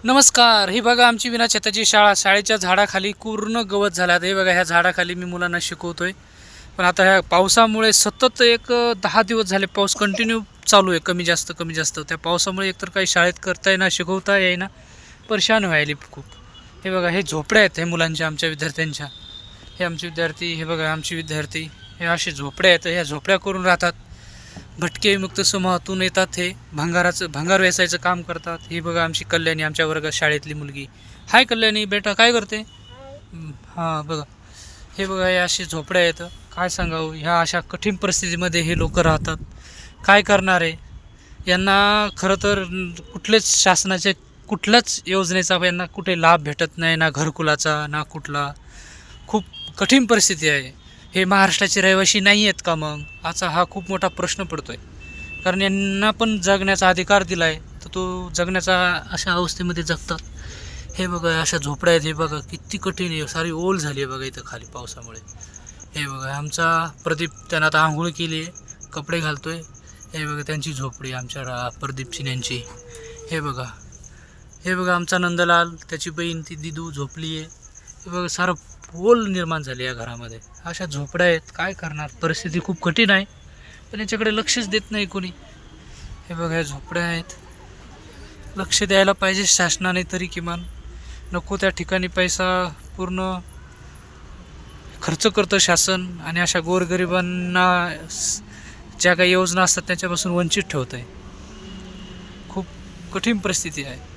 नमस्कार. ही बघा आमची विनाछताची शाळा. शाळेच्या झाडाखाली पूर्ण गवत झालं आहे. हे बघा ह्या झाडाखाली मी मुलांना शिकवतोय. पण आता ह्या पावसामुळे सतत 10 दिवस झाले पाऊस कंटिन्यू चालू आहे. कमी जास्त, कमी जास्त. त्या पावसामुळे एकतर काही शाळेत करता येईना, शिकवता येईना. परेशान व्हायली खूप. हे बघा हे झोपड्या आहेत हे मुलांच्या, आमच्या विद्यार्थ्यांच्या. हे आमचे विद्यार्थी, हे बघा आमचे विद्यार्थी. हे असे झोपड्या आहेत. ह्या झोपड्या करून राहतात. भटके विमुक्त समूहातून येतात. हे भंगार वेचायचं काम करतात. ही बघा आमची कल्याणी, आमच्या वर्गात शाळेतली मुलगी. हाय कल्याणी बेटा, काय करते? हां बघा, हे बघा हे असे झोपड्या आहेत. काय सांगावं, ह्या अशा कठीण परिस्थितीमध्ये हे लोक राहतात. काय करणार आहे यांना? खरं तर कुठल्याच योजनेचा यांना कुठे लाभ भेटत नाही, ना घरकुलाचा ना कुठला. खूप कठीण परिस्थिती आहे. हे महाराष्ट्राचे रहिवासी नाही आहेत का? मग आजचा हा खूप मोठा प्रश्न पडतोय. कारण यांना पण जगण्याचा अधिकार दिला आहे, तर तो जगण्याचा अशा अवस्थेमध्ये जगतात. हे बघा अशा झोपड्या आहेत. हे बघा किती कठीण आहे. सारी ओल झाली आहे बघा इथं खाली पावसामुळे. हे बघा आमचा प्रदीप, त्यानं आता आंघोळ केली आहे, कपडे घालतोय. हे बघा त्यांची झोपडी, आमच्या प्रदीप सिन्यांची. हे बघा, हे बघा आमचा नंदलाल, त्याची बहीण ती दिदू झोपली आहे. हे बघा सारं ओल निर्माण झाली या घरामध्ये. अशा झोपड्या आहेत. काय करणार, परिस्थिती खूप कठीण आहे, पण याच्याकडे लक्षच देत नाही कोणी. हे बघा ह्या झोपड्या आहेत. लक्ष द्यायला पाहिजे शासनाने तरी किमान. नको त्या ठिकाणी पैसा पूर्ण खर्च करतं शासन, आणि अशा गोरगरिबांना ज्या काही योजना असतात त्याच्यापासून वंचित ठेवत आहे. खूप कठीण परिस्थिती आहे.